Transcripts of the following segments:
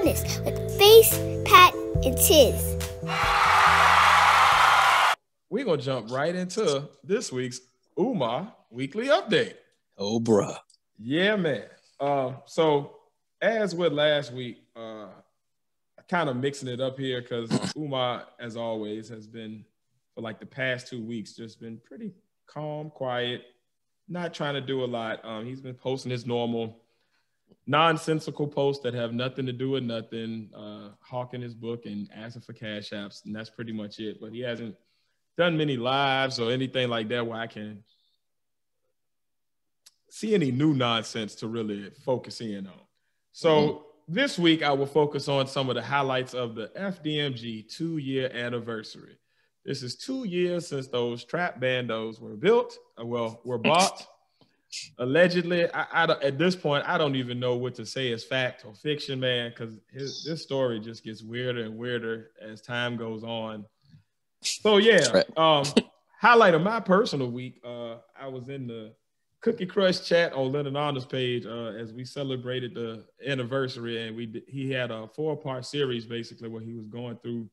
Podnas with Face, Pat, and Tiz. We're going to jump right into this week's Umar Weekly Update. Oh, bruh. Yeah, man. So as with last week, kind of mixing it up here because Umar, as always, has been, for like the past 2 weeks, just been pretty calm, quiet, not trying to do a lot. He's been posting his normal nonsensical posts that have nothing to do with nothing, hawking his book and asking for cash apps, and that's pretty much it. But he hasn't done many lives or anything like that where I can see any new nonsense to really focus in on. So this week I will focus on some of the highlights of the FDMG 2-year anniversary. This is 2 years since those trap bandos were bought. Allegedly, I at this point, I don't even know what to say as fact or fiction, man, because this story just gets weirder and weirder as time goes on. So, yeah, highlight of my personal week, I was in the Cookie Crush chat on Leonard Honors page as we celebrated the anniversary, and he had a 4-part series, basically, where he was going through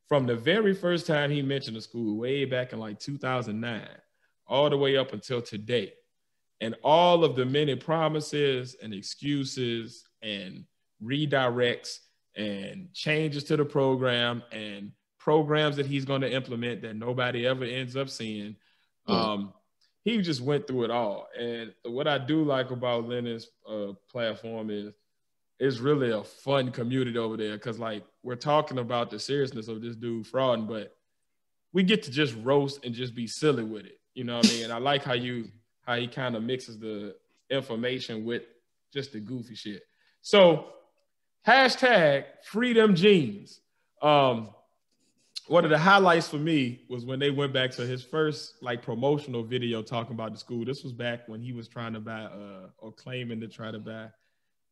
from the very first time he mentioned the school, way back in like 2009, all the way up until today. And all of the many promises and excuses and redirects and changes to the program and programs that he's going to implement that nobody ever ends up seeing. He just went through it all. And what I do like about Leonard's platform is it's really a fun community over there because, like, we're talking about the seriousness of this dude frauding, but we get to just roast and just be silly with it. You know what I mean? And I like how he kind of mixes the information with just the goofy shit. So, hashtag Freedom Jeans. One of the highlights for me was when they went back to his first like promotional video talking about the school. This was back when he was trying to buy or claiming to try to buy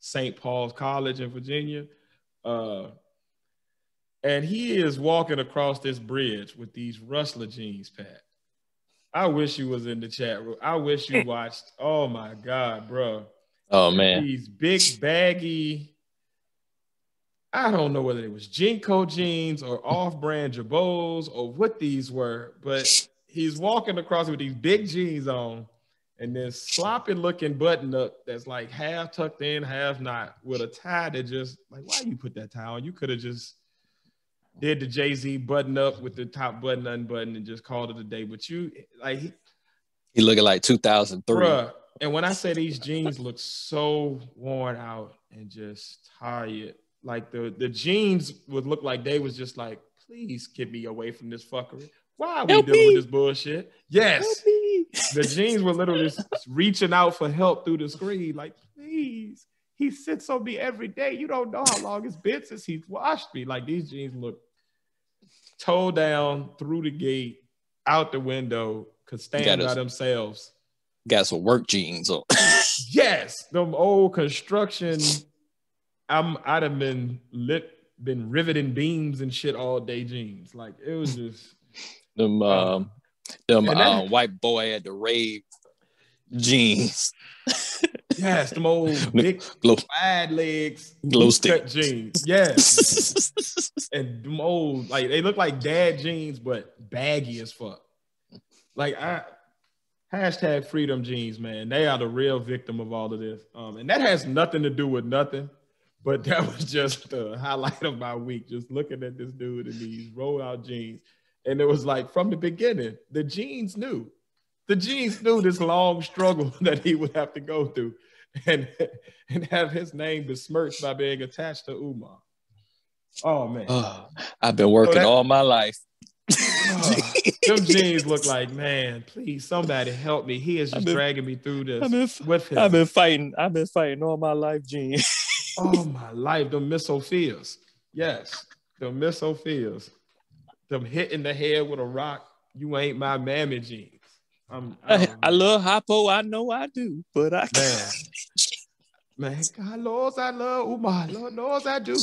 St. Paul's College in Virginia. And he is walking across this bridge with these Rustler jeans, Pat. I wish you was in the chat room. I wish you watched. Oh my God, bro. Oh man. These big baggy, I don't know whether it was Jinko jeans or off-brand Jabos or what these were, but he's walking across with these big jeans on and this sloppy-looking button-up that's like half tucked in, half not, with a tie that just, like, why you put that tie on? You could have just did the Jay-Z button-up with the top button unbuttoned and just called it a day. But you, like... He looking like 2003. Bruh, and when I say these jeans look so worn out and just tired, like the jeans would look like they was just like, please get me away from this fuckery. Why are we dealing with this bullshit? Yes. The jeans were literally reaching out for help through the screen. Like, please. He sits on me every day. You don't know how long it's been since he's washed me. Like, these jeans look toe down through the gate, out the window, could stand by themselves. Got some work jeans on. Yes. Them old construction... I'd have been riveting beams and shit all day jeans. Like, it was just them white boy at the rave jeans. Yes, them old big wide legs glow stick cut jeans. Yes. And them old, like, they look like dad jeans, but baggy as fuck. Like, hashtag Freedom Jeans, man. They are the real victim of all of this. And that has nothing to do with nothing. But that was just the highlight of my week, just looking at this dude in these roll-out jeans. And it was like, from the beginning, the jeans knew. The jeans knew this long struggle that he would have to go through and have his name besmirched by being attached to Umar. Oh, man. I've been working all my life. Them jeans look like, man, please, somebody help me. He is just dragging me through this with him. I've been fighting all my life, jeans. Oh, my life, the Miss Sophias. Yes, the Miss Sophias. Them hitting the head with a rock. You ain't my mammy jeans. I love Hoppo. I know I do, but I can't. Man, God knows I love Umar. Lord knows I do.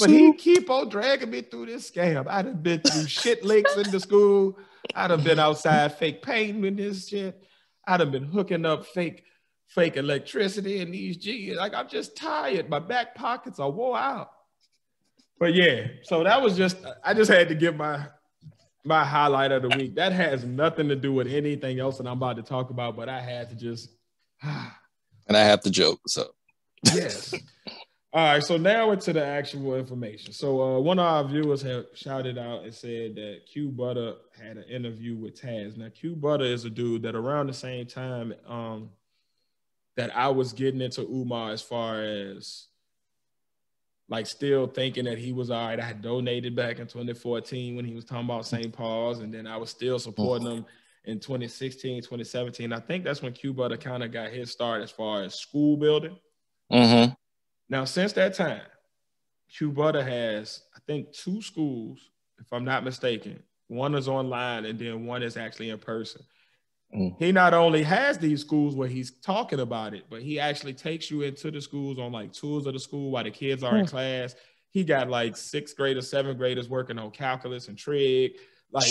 But he keep on dragging me through this scam. I done been through shit links in the school. I done been outside fake painting with this shit. I done been hooking up fake fake electricity in these G's. Like, I'm just tired. My back pockets are wore out. But yeah, so that was I just had to give my highlight of the week. That has nothing to do with anything else that I'm about to talk about, but I had to just. And I have to joke, so. Yes. All right, so now into the actual information. So one of our viewers have shouted out and said that Q Butter had an interview with Taz. Now, Q Butter is a dude that around the same time that I was getting into Umar, as far as like still thinking that he was all right. I had donated back in 2014 when he was talking about St. Paul's, and then I was still supporting him in 2016, 2017. I think that's when Q Butter kind of got his start as far as school building. Mm-hmm. Now, since that time, Q Butter has, I think, 2 schools, if I'm not mistaken. One is online, and then one is actually in person. He not only has these schools where he's talking about it, but he actually takes you into the schools on like tours of the school while the kids are in class. He got like 6th graders, 7th graders working on calculus and trig. Like,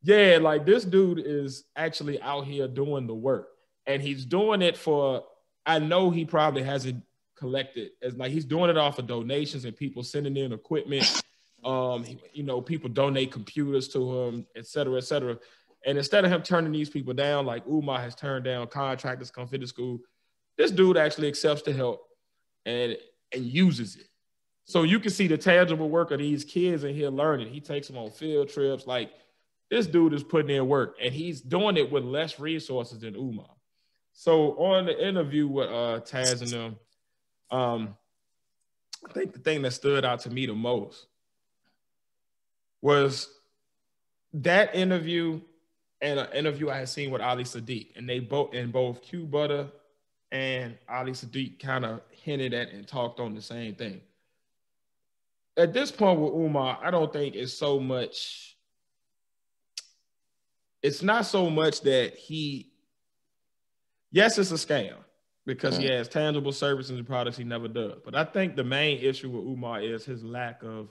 yeah, like this dude is actually out here doing the work, and he's doing it for, I know he probably hasn't collected as like, he's doing it off of donations and people sending in equipment. You know, people donate computers to him, et cetera, et cetera. And instead of him turning these people down, like Umar has turned down contractors come fit the school, this dude actually accepts the help and uses it. So you can see the tangible work of these kids in here learning. He takes them on field trips. Like, this dude is putting in work, and he's doing it with less resources than Umar. So on the interview with Taz and them, I think the thing that stood out to me the most was that interview and an interview I had seen with Ali Sadiq, and they both Q Butter and Ali Sadiq kind of hinted at and talked on the same thing. At this point with Umar, I don't think it's so much. It's not so much that yes, it's a scam because he has tangible services and products he never does. But I think the main issue with Umar is his lack of,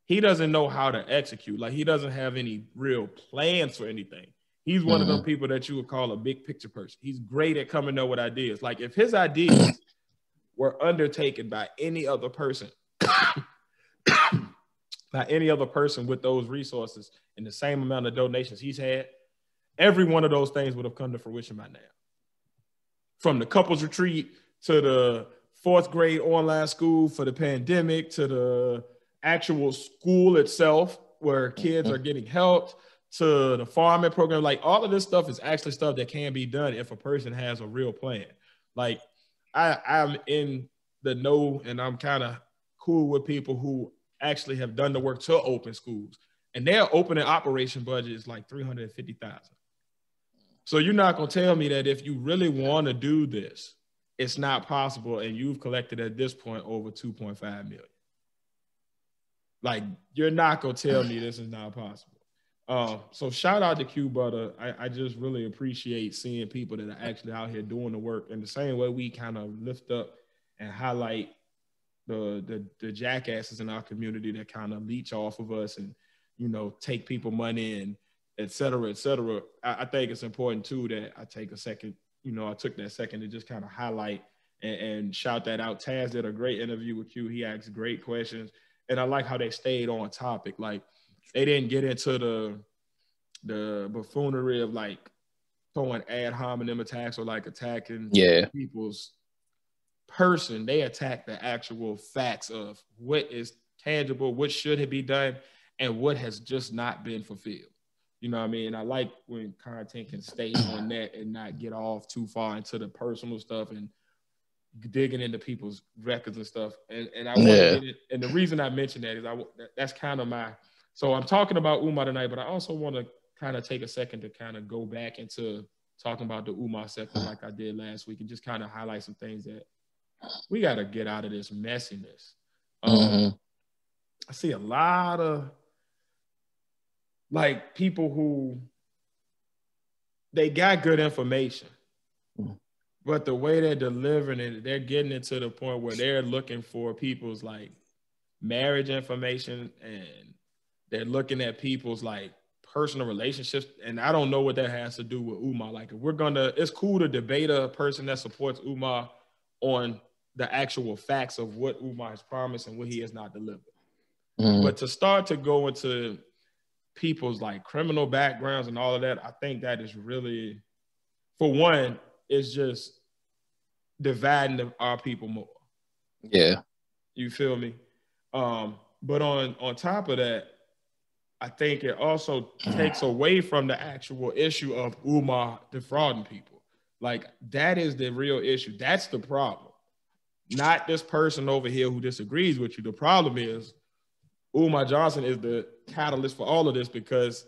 he doesn't know how to execute. Like, he doesn't have any real plans for anything. He's one of them people that you would call a big picture person. He's great at coming up with ideas. Like, if his ideas were undertaken by any other person, with those resources and the same amount of donations he's had, every one of those things would have come to fruition by now. From the couples retreat to the 4th grade online school for the pandemic to the actual school itself where kids are getting helped to the farming program. Like, all of this stuff is actually stuff that can be done if a person has a real plan. Like, I'm in the know, and I'm kind of cool with people who actually have done the work to open schools, and their opening operation budget is like $350,000. So you're not going to tell me that if you really want to do this, it's not possible, and you've collected at this point over $2.5 million. Like, you're not going to tell me this is not possible. So shout out to Q Butter. I just really appreciate seeing people that are actually out here doing the work in the same way we kind of lift up and highlight the jackasses in our community that kind of leech off of us and, you know, take people money and et cetera, et cetera. I think it's important too that I take a second, you know, I took that second to just kind of highlight and shout that out. Taz did a great interview with Q. He asked great questions. And I like how they stayed on topic. Like, they didn't get into the buffoonery of like throwing ad hominem attacks or like attacking people's person. They attacked the actual facts of what is tangible, what should be done, and what has just not been fulfilled. You know what I mean? I like when content can stay on that and not get off too far into the personal stuff and digging into people's records and stuff. And I want to get it. And the reason I mentioned that is that's kind of my. So I'm talking about Umar tonight, but I also want to kind of take a second to kind of go back into talking about the Umar sector like I did last week and just kind of highlight some things that we got to get out of this messiness. I see a lot of like people who they got good information, but the way they're delivering it, they're getting it to the point where they're looking for people's like marriage information, and they're looking at people's like personal relationships, and I don't know what that has to do with Umar. Like, if it's cool to debate a person that supports Umar on the actual facts of what Umar has promised and what he has not delivered. But to start to go into people's like criminal backgrounds and all of that, I think that is really, for one, it's just dividing our people more. Yeah. You feel me? But on top of that, I think it also takes away from the actual issue of Umar defrauding people. Like, that is the real issue. That's the problem. Not this person over here who disagrees with you. The problem is Umar Johnson is the catalyst for all of this because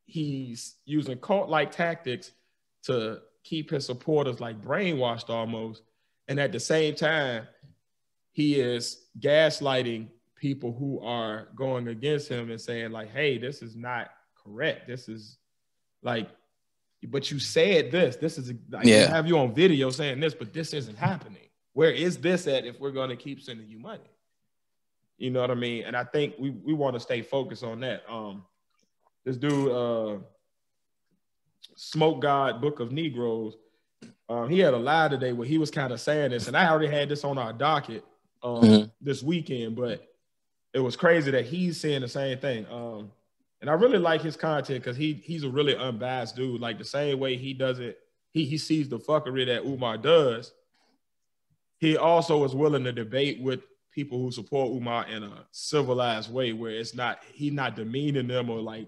he's using cult-like tactics to keep his supporters like brainwashed almost. And at the same time, he is gaslighting people who are going against him and saying like, hey, this is not correct. This is like, but you said this is like, we have you on video saying this, but this isn't happening. Where is this at if we're going to keep sending you money? You know what I mean? And I think we want to stay focused on that. This dude, Smoke God, Book of Negroes, he had a live today where he was kind of saying this, and I already had this on our docket this weekend, but it was crazy that he's saying the same thing. And I really like his content because he's a really unbiased dude. Like, the same way he does it, he sees the fuckery that Umar does. He also is willing to debate with people who support Umar in a civilized way where he's not demeaning them or like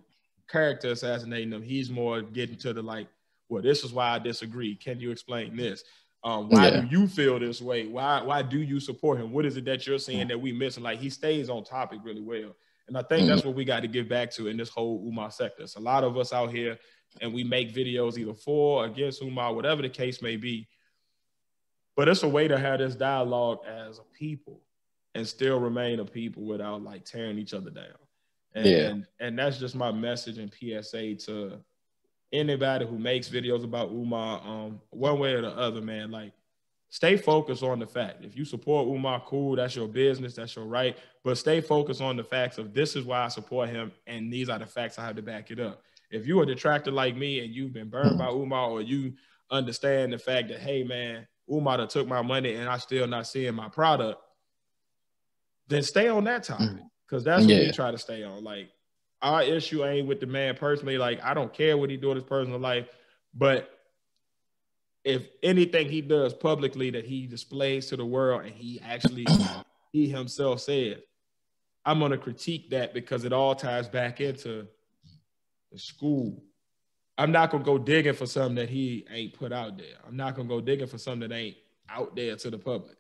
character assassinating them. He's more getting to the like, well, this is why I disagree. Can you explain this? Why do you feel this way? Why do you support him? What is it that you're seeing that we missing? Like, he stays on topic really well. And I think that's what we got to get back to in this whole Umar sector. It's a lot of us out here and we make videos either for or against Umar, whatever the case may be. But it's a way to have this dialogue as a people and still remain a people without like tearing each other down. And that's just my message and PSA to anybody who makes videos about Umar, one way or the other, man. Like, stay focused on the fact. If you support Umar, cool, that's your business, that's your right. But stay focused on the facts of this is why I support him, and these are the facts I have to back it up. If you're a detractor like me and you've been burned by Umar, or you understand the fact that, hey, man, Umar done took my money and I still not seeing my product, then stay on that topic, because that's what we try to stay on. Like, our issue ain't with the man personally. Like, I don't care what he do in his personal life, but if anything he does publicly that he displays to the world and he actually, he himself said, I'm going to critique that because it all ties back into the school. I'm not going to go digging for something that he ain't put out there. I'm not going to go digging for something that ain't out there to the public.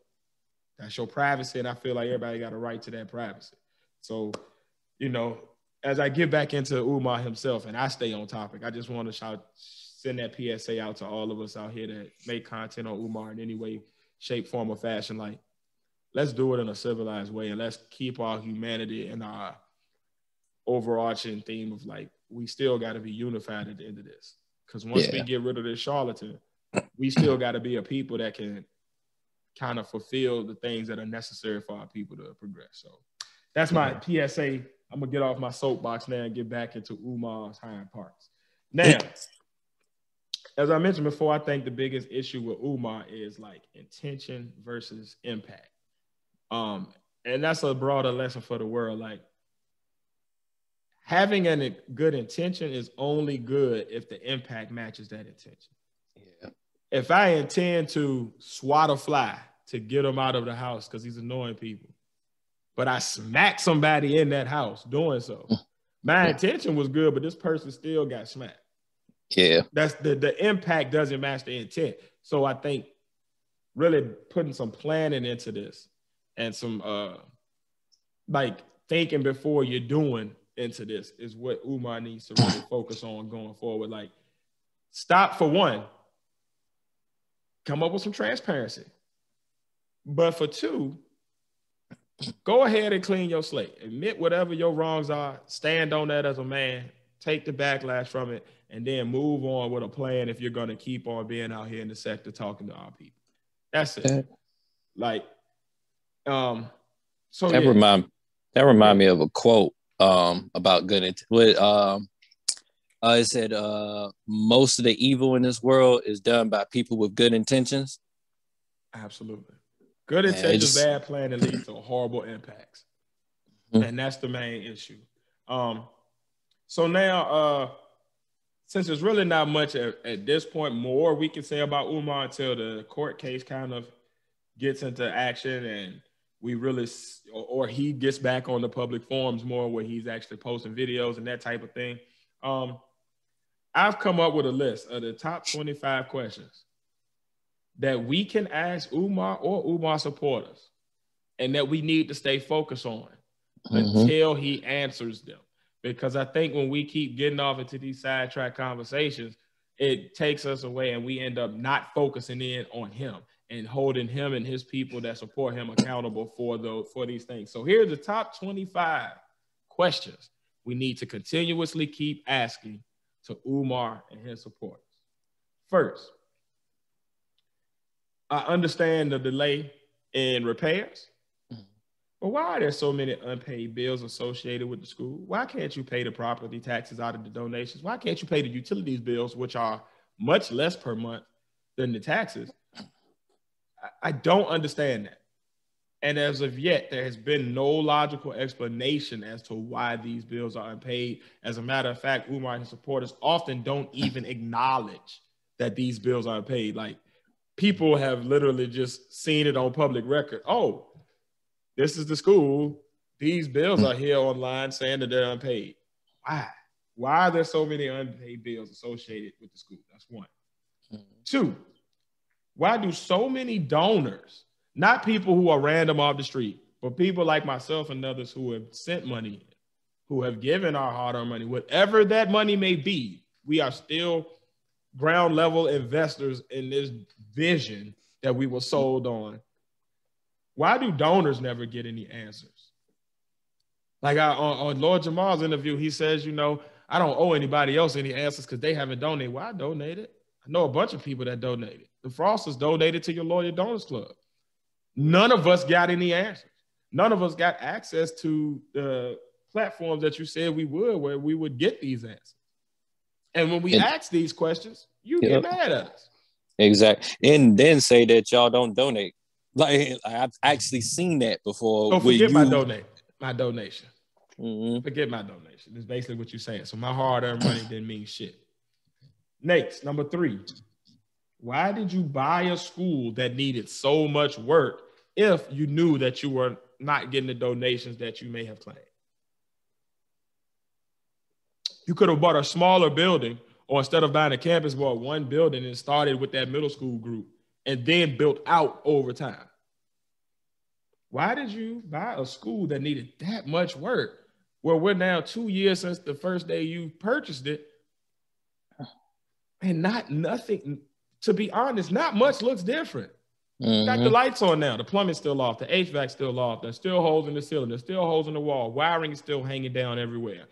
That's your privacy, and I feel like everybody got a right to that privacy. So, you know, as I get back into Umar himself and I stay on topic, I just want to send that PSA out to all of us out here that make content on Umar in any way, shape, form, or fashion. Like, let's do it in a civilized way, and let's keep our humanity and our overarching theme of like, we still got to be unified at the end of this. Because once we get rid of this charlatan, we still got to be a people that can kind of fulfill the things that are necessary for our people to progress. So that's my PSA. I'm going to get off my soapbox now and get back into Umar's hind parts. Now, as I mentioned before, I think the biggest issue with Umar is like intention versus impact. And that's a broader lesson for the world. Like, having a good intention is only good if the impact matches that intention. Yeah. If I intend to swat a fly to get him out of the house because he's annoying people, but I smack somebody in that house doing so, my intention was good, but this person still got smacked. Yeah. That's the impact doesn't match the intent. So I think really putting some planning into this and some like thinking before you're doing into this is what Umar needs to really focus on going forward. Like, stop for one, come up with some transparency. But for two, go ahead and clean your slate. Admit whatever your wrongs are, stand on that as a man, take the backlash from it, and then move on with a plan if you're going to keep on being out here in the sector talking to our people. That's it. Like, so that remind me of a quote about good with It said most of the evil in this world is done by people with good intentions. Absolutely. Good intentions, bad planning leads to horrible impacts. And that's the main issue. So now, since there's really not much at this point more we can say about Umar until the court case kind of gets into action and we really, or he gets back on the public forums more where he's actually posting videos and that type of thing. I've come up with a list of the top 25 questions that we can ask Umar or Umar supporters and that we need to stay focused on until he answers them. Because I think when we keep getting off into these sidetrack conversations, it takes us away and we end up not focusing in on him and holding him and his people that support him accountable for these things. So here's the top 25 questions we need to continuously keep asking to Umar and his supporters. First, I understand the delay in repairs, but why are there so many unpaid bills associated with the school? Why can't you pay the property taxes out of the donations? Why can't you pay the utilities bills, which are much less per month than the taxes? I don't understand that. And as of yet, there has been no logical explanation as to why these bills are unpaid. As a matter of fact, Umar and his supporters often don't even acknowledge that these bills are unpaid. Like, people have literally just seen it on public record. Oh, this is the school. These bills are here online saying that they're unpaid. Why? Why are there so many unpaid bills associated with the school? That's one. Two, why do so many donors, not people who are random off the street, but people like myself and others who have sent money, who have given our hard-earned money, whatever that money may be, we are still ground level investors in this vision that we were sold on. Why do donors never get any answers? Like on Lord Jamal's interview, he says, you know, I don't owe anybody else any answers because they haven't donated. Well, I donated. I know a bunch of people that donated. The Frosters donated to your Loyal Donors Club. None of us got any answers. None of us got access to the platforms that you said we would, where we would get these answers. And when we ask these questions, you get mad at us. Exactly. And then say that y'all don't donate. Like, I've actually seen that before. So forget my donation. Forget my donation. That's basically what you're saying. So my hard-earned money didn't mean shit. Next, number 3. Why did you buy a school that needed so much work if you knew that you were not getting the donations that you may have claimed? You could have bought a smaller building, or instead of buying a campus, bought one building and started with that middle school group and then built out over time. Why did you buy a school that needed that much work? Well, we're now 2 years since the first day you purchased it, and nothing, to be honest, not much looks different. Got the lights on now. The plumbing's still off. The HVAC's still off. There's still holes in the ceiling. There's still holes in the wall. Wiring is still hanging down everywhere.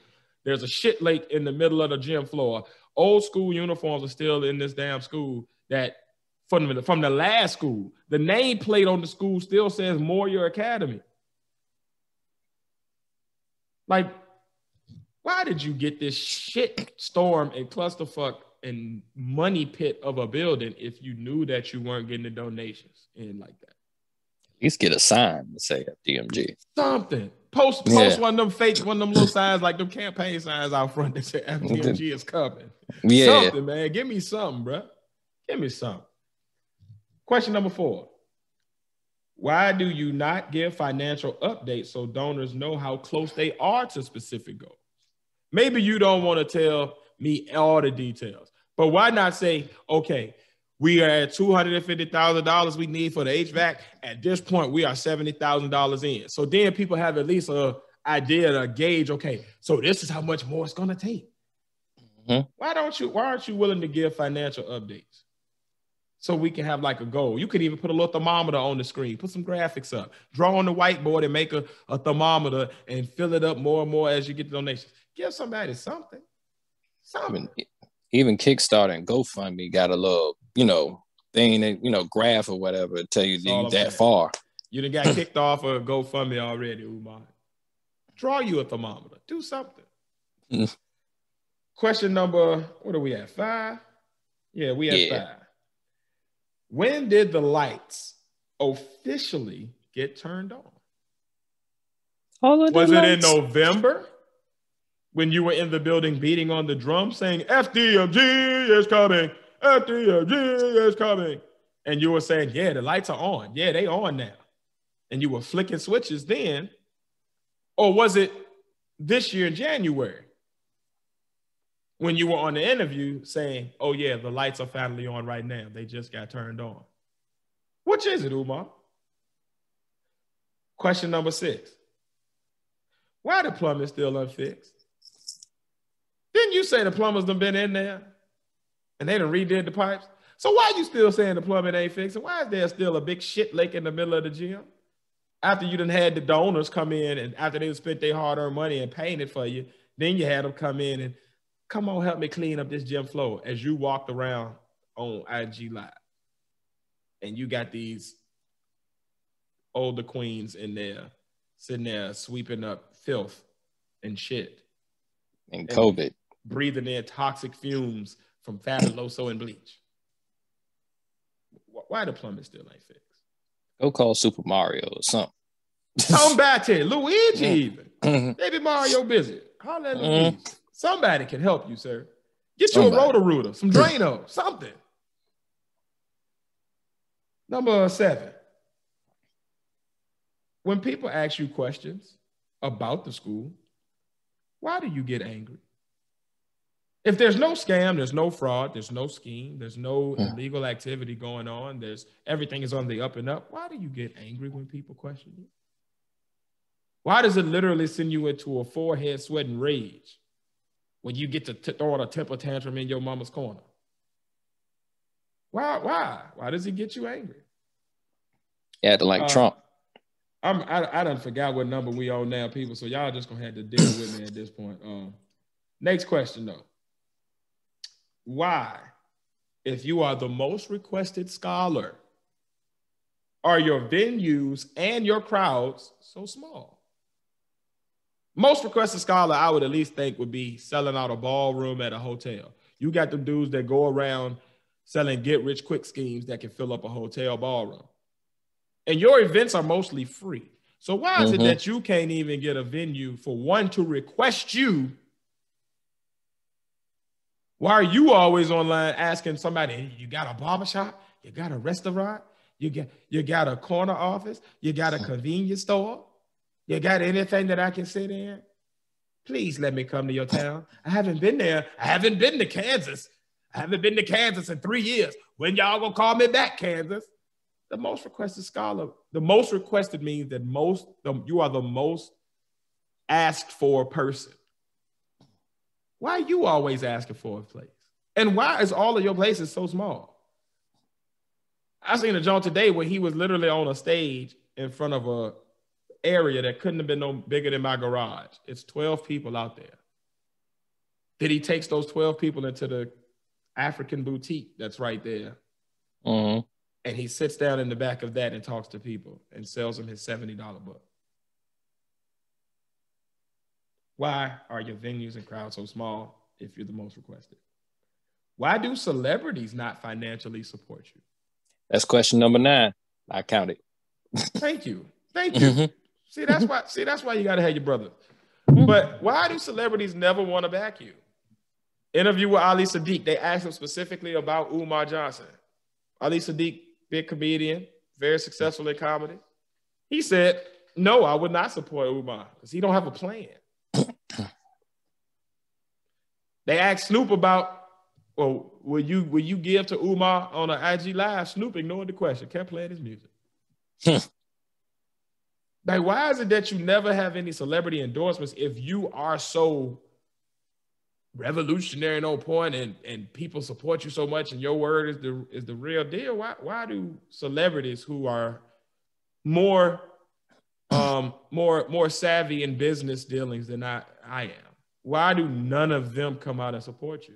There's a shit lake in the middle of the gym floor. Old school uniforms are still in this damn school that from the last school. The nameplate on the school still says Moyer Academy. Like, why did you get this shit storm and clusterfuck and money pit of a building if you knew that you weren't getting the donations in like that? At least get a sign to say FDMG. Something. Post one of them fake, one of them little signs, like them campaign signs out front that say FDMG is coming. Yeah. Something, man. Give me something, bro. Give me something. Question number 4. Why do you not give financial updates so donors know how close they are to specific goals? Maybe you don't want to tell me all the details, but why not say, okay, we are at $250,000 we need for the HVAC. At this point, we are $70,000 in. So then people have at least an idea to gauge, okay, so this is how much more it's going to take. Why aren't you willing to give financial updates? So we can have like a goal. You could even put a little thermometer on the screen, put some graphics up, draw on the whiteboard and make a thermometer and fill it up more and more as you get the donations. Give somebody something. Even Kickstarter and GoFundMe got a little, thing that, graph or whatever to tell you that far. You done got kicked off of GoFundMe already, Umar. Draw you a thermometer. Do something. Question number, what are we at? 5? Yeah, we at 5. When did the lights officially get turned on? Was it in November when you were in the building beating on the drum saying FDMG is coming, FDMG is coming, and you were saying, yeah, the lights are on, yeah, they on now, and you were flicking switches then? Or was it this year in January when you were on the interview saying, oh yeah, the lights are finally on right now, they just got turned on? Which is it, Umar? Question number 6. Why the plumbing still unfixed? Didn't you say the plumbers done been in there and they done redid the pipes? So why you still saying the plumbing ain't fixed? And why is there still a big shit lake in the middle of the gym? After you done had the donors come in and after they spent their hard-earned money and paying it for you, then you had them come in and, come on, help me clean up this gym floor as you walked around on IG Live. And you got these older queens in there sitting there sweeping up filth and shit. And COVID. Breathing in toxic fumes from Fabuloso and bleach. Why the plumbing still ain't fixed? Go call Super Mario or something. Come back here. Luigi even. Maybe Mario busy. Holla at Luigi. Somebody can help you, sir. Get you a Roto-Rooter, some Drano, something. Number 7. When people ask you questions about the school, why do you get angry? If there's no scam, there's no fraud, there's no scheme, there's no illegal activity going on, everything is on the up and up, why do you get angry when people question you? Why does it literally send you into a forehead sweating rage when you get to throw a temper tantrum in your mama's corner? Why? Why does it get you angry? Yeah, like Trump. I done forgot what number we on now, people, so y'all just gonna have to deal with me at this point. Next question, though. Why, if you are the most requested scholar, are your venues and your crowds so small? Most requested scholar, I would at least think, would be selling out a ballroom at a hotel. You got the dudes that go around selling get-rich-quick schemes that can fill up a hotel ballroom. And your events are mostly free. So why is it that you can't even get a venue for one to request you? Why are you always online asking somebody, you got a barbershop? You got a restaurant? You got a corner office? You got a convenience store? You got anything that I can sit in? Please let me come to your town. I haven't been there. I haven't been to Kansas. I haven't been to Kansas in 3 years. When y'all gonna call me back, Kansas? The most requested scholar, the most requested means that you are the most asked for person. Why are you always asking for a place? And why is all of your places so small? I seen a joint today where he was literally on a stage in front of a area that couldn't have been no bigger than my garage. It's 12 people out there. Then he takes those 12 people into the African boutique that's right there. And he sits down in the back of that and talks to people and sells them his $70 book. Why are your venues and crowds so small if you're the most requested? Why do celebrities not financially support you? That's question number 9. I counted. Thank you. See, that's why you gotta have your brother. But why do celebrities never want to back you? Interview with Ali Sadiq. They asked him specifically about Umar Johnson. Ali Sadiq, big comedian, very successful in comedy. He said, no, I would not support Umar because he don't have a plan. They asked Snoop about, well, will you give to Umar on an IG Live? Snoop ignored the question, kept playing his music. Like, why is it that you never have any celebrity endorsements if you are so revolutionary and on point and people support you so much and your word is the real deal? Why do celebrities who are more savvy in business dealings than I am, why do none of them come out and support you?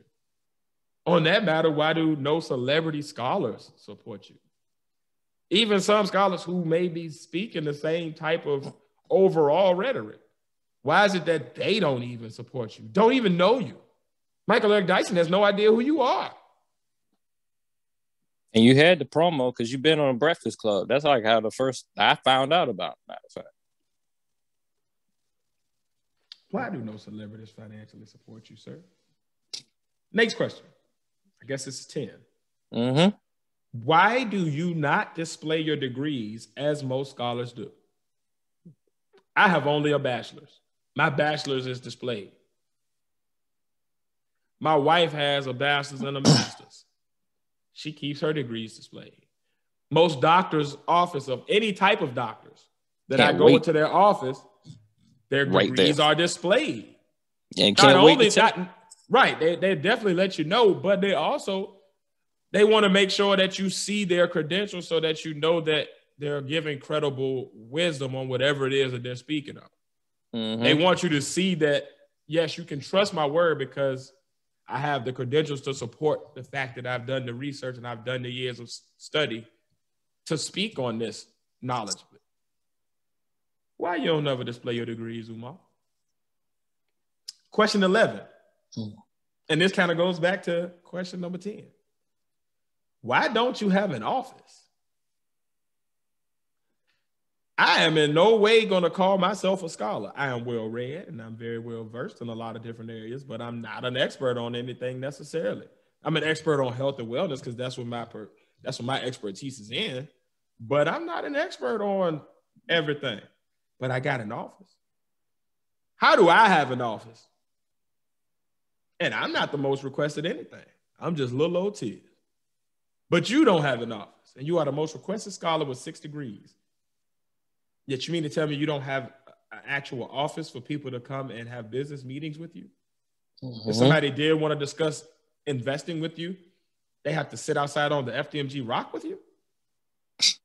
On that matter, why do no celebrity scholars support you? Even some scholars who may be speaking the same type of overall rhetoric. Why is it that they don't even support you, don't even know you? Michael Eric Dyson has no idea who you are. And you had the promo because you've been on a Breakfast Club. That's like how I found out about it, matter of fact. Why do no celebrities financially support you, sir? Next question. I guess this is 10. Mm-hmm. Why do you not display your degrees as most scholars do? I have only a bachelor's. My bachelor's is displayed. My wife has a bachelor's and a master's. She keeps her degrees displayed. Most doctors' office of any type of doctors that I go into their office, their degrees are displayed. And can't wait to check. Right. They definitely let you know, but they want to make sure that you see their credentials so that you know that they're giving credible wisdom on whatever it is that they're speaking of. Mm-hmm. They want you to see that, yes, you can trust my word because I have the credentials to support the fact that I've done the research and I've done the years of study to speak on this knowledge. Why you don't never display your degrees, Umar? Question 11. And this kind of goes back to question number 10. Why don't you have an office? I am in no way going to call myself a scholar. I am well read and I'm very well versed in a lot of different areas, but I'm not an expert on anything necessarily. I'm an expert on health and wellness because that's what my expertise is in. But I'm not an expert on everything. But I got an office. How do I have an office? And I'm not the most requested anything. I'm just little old Tiz. But you don't have an office, and you are the most requested scholar with 6 degrees. Yet you mean to tell me you don't have an actual office for people to come and have business meetings with you? Mm-hmm. If somebody did want to discuss investing with you, they have to sit outside on the FDMG rock with you?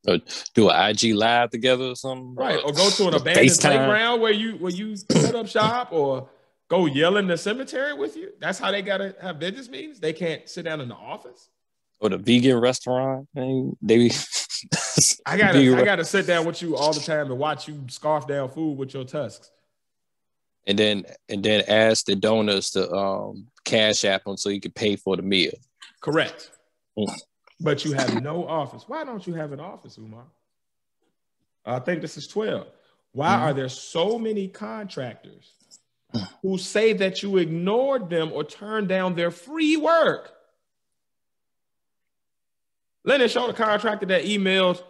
Or do an IG live together or something? Right, or go to an abandoned playground where you set up shop, or go yell in the cemetery with you? That's how they got to have business meetings? They can't sit down in the office? Or the vegan restaurant? I gotta sit down with you all the time and watch you scarf down food with your tusks. And then ask the donors to cash app them so you can pay for the meal. Correct. But you have no office. Why don't you have an office, Umar? I think this is 12. Why are there so many contractors who say that you ignored them or turned down their free work? Lennon showed a contractor that emailed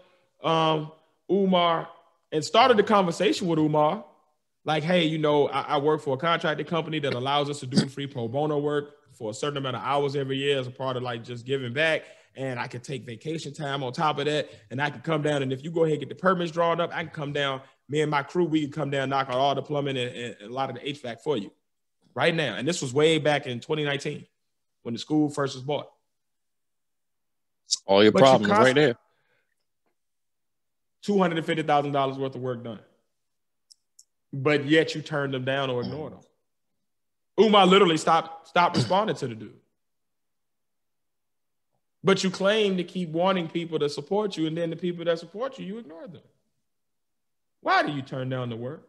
Umar and started the conversation with Umar. Like, hey, I work for a contracting company that allows us to do free pro bono work for a certain amount of hours every year as a part of like just giving back. And I could take vacation time on top of that. And I can come down, and if you go ahead and get the permits drawn up, I can come down. Me and my crew, we can come down, knock out all the plumbing and a lot of the HVAC for you right now. And this was way back in 2019 when the school first was bought. All your problems right there. $250,000 worth of work done. But yet you turned them down or ignored them. Umar literally stopped responding to the dude. But you claim to keep wanting people to support you, and then the people that support you, you ignore them. Why do you turn down the work?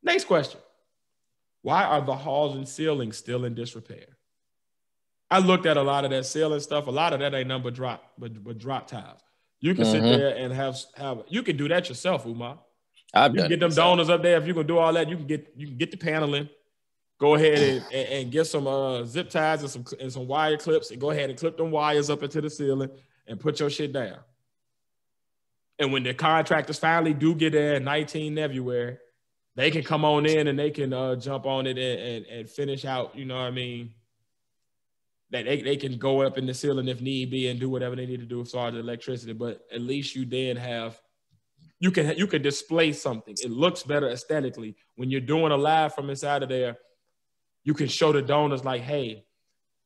Next question. Why are the halls and ceilings still in disrepair? I looked at a lot of that ceiling stuff. A lot of that ain't nothing but drop tiles. You can sit there and have you can do that yourself, Umar. You can get them donors up there. If you can do all that, you can get the paneling. Go ahead and get some zip ties and some wire clips, and go ahead and clip them wires up into the ceiling and put your shit down. And when the contractors finally do get there in 19 February, they can come on in and they can jump on it and finish out, you know what I mean? That they can go up in the ceiling if need be and do whatever they need to do as far as electricity. But at least you then you can display something. It looks better aesthetically. When you're doing a live from inside of there, you can show the donors like, hey,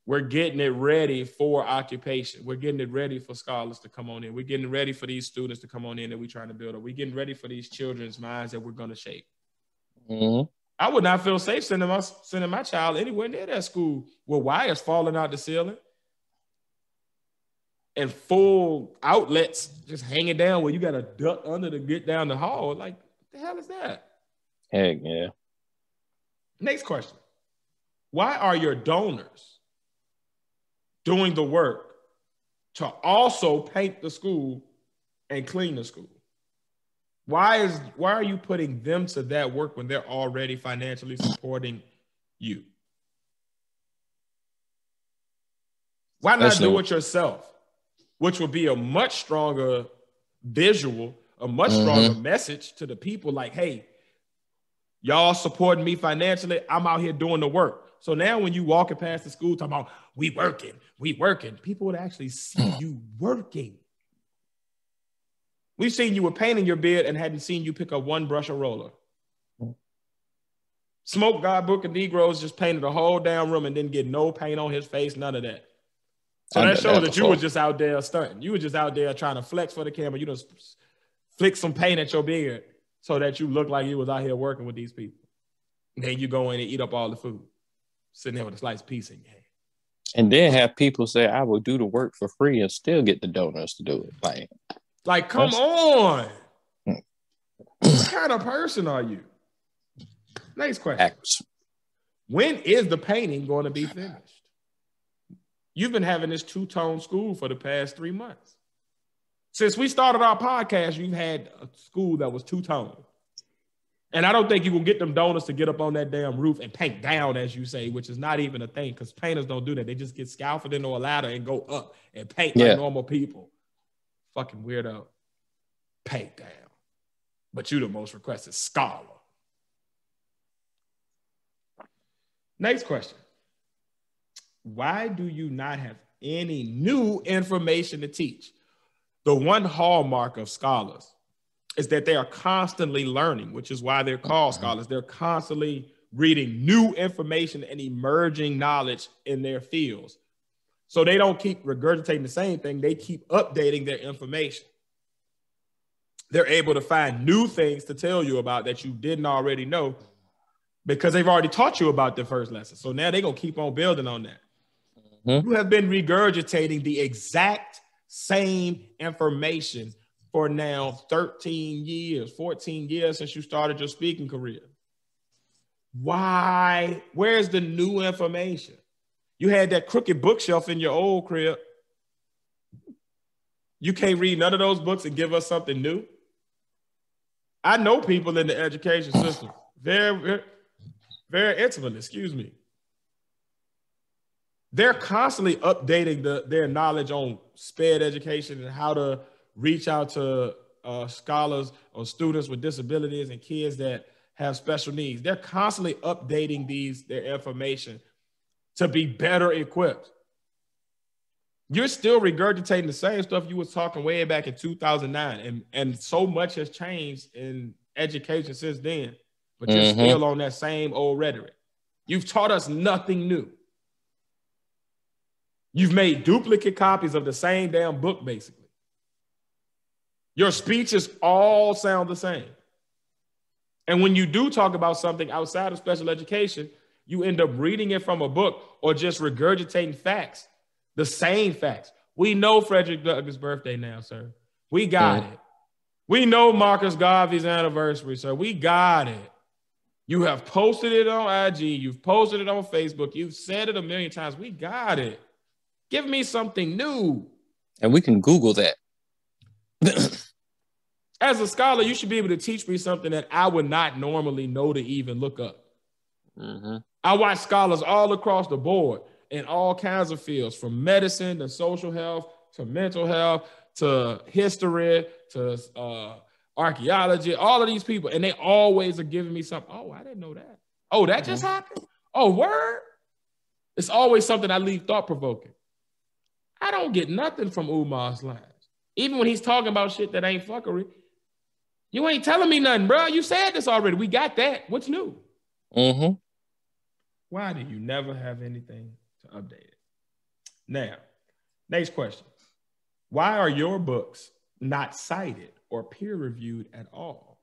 we're getting it ready for occupation. We're getting it ready for scholars to come on in. We're getting ready for these students to come on in that we're trying to build up. We're getting ready for these children's minds that we're going to shape. Mm-hmm. I would not feel safe sending my child anywhere near that school with wires falling out the ceiling and full outlets just hanging down where you got to duck under to get down the hall. Like, what the hell is that? Heck yeah. Next question. why are your donors doing the work to also paint the school and clean the school? Why are you putting them to that work when they're already financially supporting you? Why not do it yourself, which would be a much stronger visual, a much stronger message to the people like, hey, y'all supporting me financially, I'm out here doing the work. So now when you walking past the school talking about, we working, people would actually see you working. We've seen you with paint in your beard and hadn't seen you pick up one brush or roller. Smoke God Book of Negroes just painted a whole damn room and didn't get no paint on his face, none of that. So that shows that you were just out there stunting. You were just out there trying to flex for the camera. You just flick some paint at your beard so that you look like you was out here working with these people. And then you go in and eat up all the food, sitting there with a sliced piece in your hand. And then have people say, I will do the work for free and still get the donors to do it. Like come on. What kind of person are you? Next question. When is the painting going to be finished? You've been having this two-tone school for the past 3 months. Since we started our podcast, you've had a school that was two-tone. And I don't think you will get them donors to get up on that damn roof and paint down, as you say, which is not even a thing because painters don't do that. They just get scaffolded into a ladder and go up and paint like normal people. Fucking weirdo. Paint down. But you the most requested scholar. Next question. Why do you not have any new information to teach? The one hallmark of scholars is that they are constantly learning, which is why they're called scholars. They're constantly reading new information and emerging knowledge in their fields. So they don't keep regurgitating the same thing. They keep updating their information. They're able to find new things to tell you about that you didn't already know because they've already taught you about the first lesson. So now they're going to keep on building on that. You have been regurgitating the exact same information for now 13 years, 14 years since you started your speaking career. Why? Where's the new information? You had that crooked bookshelf in your old crib. You can't read none of those books and give us something new. I know people in the education system very, very intimately, excuse me. They're constantly updating their knowledge on SPED education and how to reach out to scholars or students with disabilities and kids that have special needs. They're constantly updating their information to be better equipped. You're still regurgitating the same stuff you was talking way back in 2009, and so much has changed in education since then, but you're still on that same old rhetoric. You've taught us nothing new. You've made duplicate copies of the same damn book, basically. Your speeches all sound the same. And when you do talk about something outside of special education, you end up reading it from a book or just regurgitating facts, the same facts. We know Frederick Douglass' birthday now, sir. We got it. We know Marcus Garvey's anniversary, sir. We got it. You have posted it on IG. You've posted it on Facebook. You've said it a million times. We got it. Give me something new. And we can Google that. As a scholar, you should be able to teach me something that I would not normally know to even look up. I watch scholars all across the board in all kinds of fields, from medicine to social health to mental health to history to archaeology, all of these people. And they always are giving me something. Oh, I didn't know that. Oh, that just happened? Oh, word? It's always something I leave thought-provoking. I don't get nothing from Umar's lines. Even when he's talking about shit that ain't fuckery, you ain't telling me nothing, bro. You said this already. We got that. What's new? Why do you never have anything to update it? Now, next question. Why are your books not cited or peer-reviewed at all?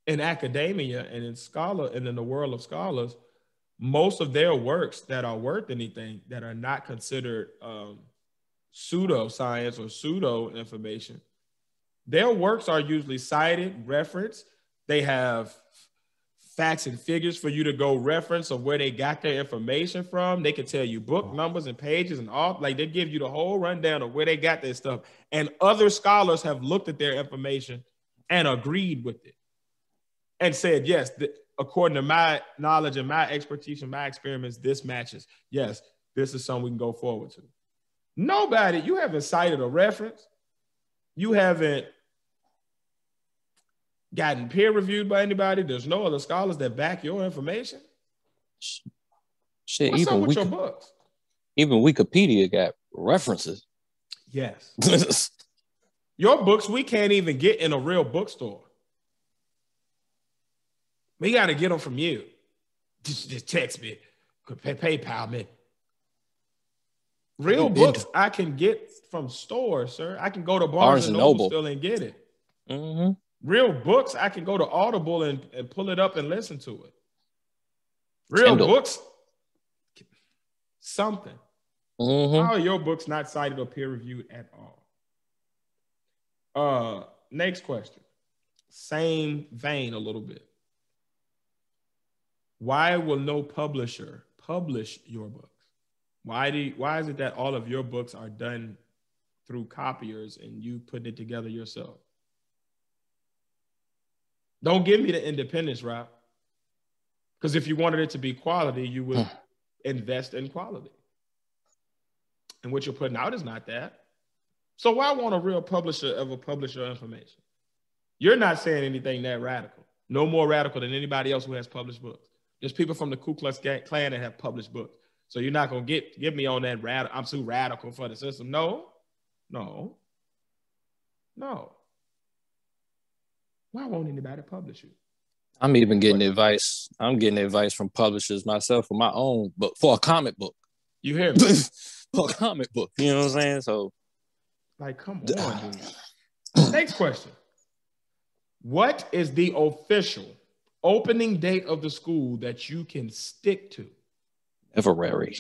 In academia and in the world of scholars, most of their works that are worth anything, that are not considered pseudo-science or pseudo-information, their works are usually cited, referenced. They have facts and figures for you to go reference of where they got their information from. They can tell you book numbers and pages and all. Like, they give you the whole rundown of where they got their stuff. And other scholars have looked at their information and agreed with it and said, yes, according to my knowledge and my expertise and my experiments, this matches. Yes, this is something we can go forward to. Nobody, you haven't cited a reference. You haven't gotten peer reviewed by anybody. There's no other scholars that back your information. Shit, What's up with your books? Even Wikipedia got references. Yes. Your books we can't even get in a real bookstore. We got to get them from you. Just text me, PayPal me. Real books I can get from stores, sir. I can go to Barnes and Noble still and get it. Mm-hmm. Real books, I can go to Audible and pull it up and listen to it. Real Kindle. books, something. Mm-hmm. How are your books not cited or peer reviewed at all? Next question. Same vein a little bit. Why will no publisher publish your books? Why is it that all of your books are done through copiers and you putting it together yourself? Don't give me the independence route. Because if you wanted it to be quality, you would invest in quality. And what you're putting out is not that. So why won't a real publisher ever publish your information? You're not saying anything that radical. No more radical than anybody else who has published books. There's people from the Ku Klux Klan that have published books. So you're not going to get me on that I'm too radical for the system. No. Why won't anybody publish you? I'm even getting advice. I'm getting advice from publishers myself for my own book, for a comic book. You hear me? For a comic book. You know what I'm saying? So, like, come on, dude. Next question. What is the official opening date of the school that you can stick to? February.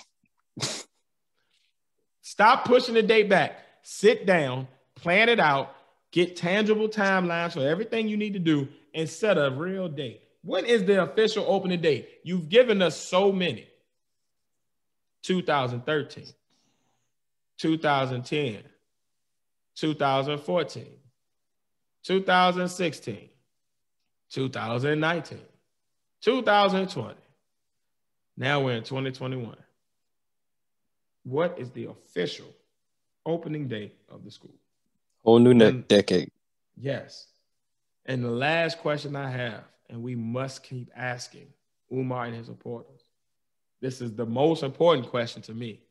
Stop pushing the date back. Sit down, plan it out, get tangible timelines for everything you need to do, and set a real date. When is the official opening date? You've given us so many. 2013, 2010, 2014, 2016, 2019, 2020. Now we're in 2021. What is the official opening date of the school? Whole new decade. Yes. And the last question I have, and we must keep asking Umar and his supporters. This is the most important question to me.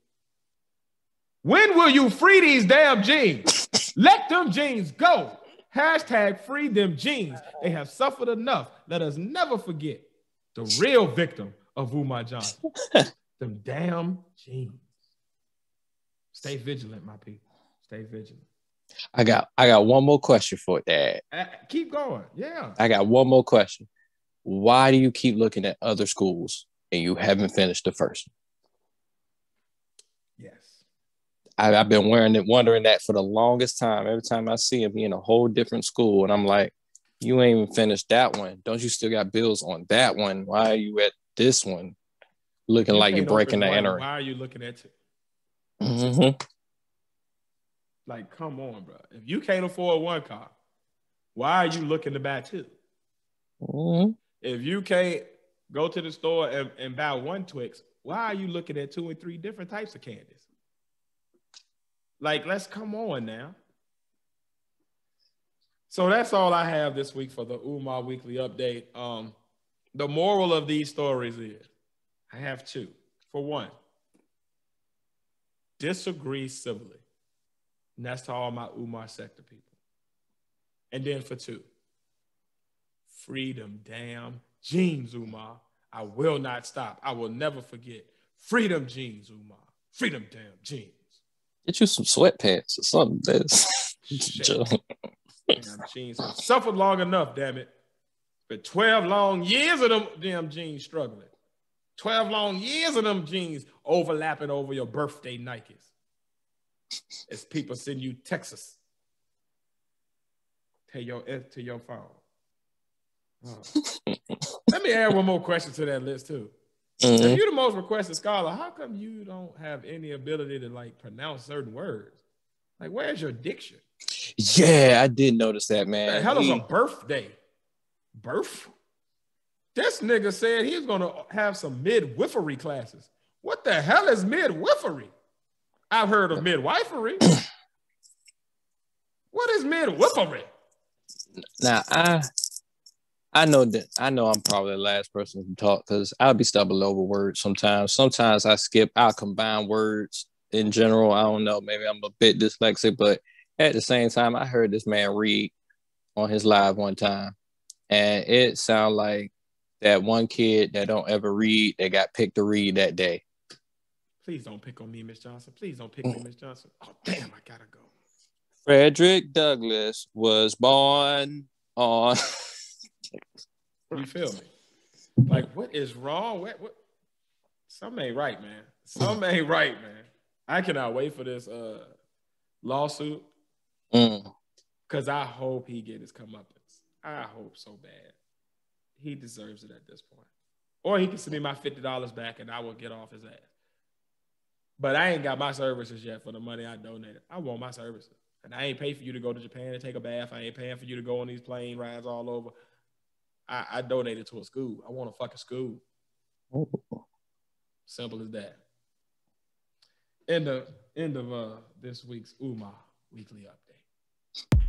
When will you free these damn jeans? Let them jeans go. Hashtag free them jeans. They have suffered enough. Let us never forget the real victim of Umar Johnson. Them damn jeans. Stay vigilant, my people. Stay vigilant. I got one more question for Dad. Keep going. Yeah. I got one more question. Why do you keep looking at other schools and you haven't finished the first one? Yes. I've been wondering that for the longest time. Every time I see him, he in a whole different school, and I'm like, you ain't even finished that one. Don't you still got bills on that one? Why are you at this one looking like you're breaking the entering? Why are you looking at it? Mm-hmm. Like, come on, bro. If you can't afford one car, why are you looking to buy two? Mm-hmm. If you can't go to the store and buy one Twix, why are you looking at 2 and 3 different types of candies? Like, let's come on now. So that's all I have this week for the Umar Weekly Update. The moral of these stories is, I have two. For one, disagree civilly. And that's to all my Umar sector people. And then for two, freedom damn jeans, Umar. I will not stop. I will never forget. Freedom jeans, Umar. Freedom damn jeans. Get you some sweatpants or something. Damn jeans. I've suffered long enough, damn it. For 12 long years of them damn jeans struggling. 12 long years of them jeans overlapping over your birthday Nikes. As people send you Texas to your phone. Oh. Let me add one more question to that list too. Mm-hmm. If you're the most requested scholar, how come you don't have any ability to like pronounce certain words? Like, where's your diction? Yeah, I did notice that, man. What the hell is a birthday? Birth? This nigga said he was gonna have some midwifery classes. What the hell is midwifery? I've heard of midwifery. What is midwifery? Now, I know I'm probably the last person to talk because I'll be stumbling over words sometimes. Sometimes I'll combine words in general. I don't know, maybe I'm a bit dyslexic, but at the same time, I heard this man read on his live one time, and it sounded like that one kid that don't ever read that got picked to read that day. Please don't pick on me, Miss Johnson. Please don't pick me, Miss Johnson. Oh, damn, I gotta go. Frederick Douglass was born on... You feel me? Like, what is wrong? What? Something ain't right, man. Something ain't right, man. I cannot wait for this lawsuit. Because I hope he get his comeuppance. I hope so bad. He deserves it at this point. Or he can send me my $50 back and I will get off his ass. But I ain't got my services yet for the money I donated. I want my services. And I ain't pay for you to go to Japan and take a bath. I ain't paying for you to go on these plane rides all over. I donated to a school. I want a fucking school. Simple as that. End of this week's Umar Weekly Update.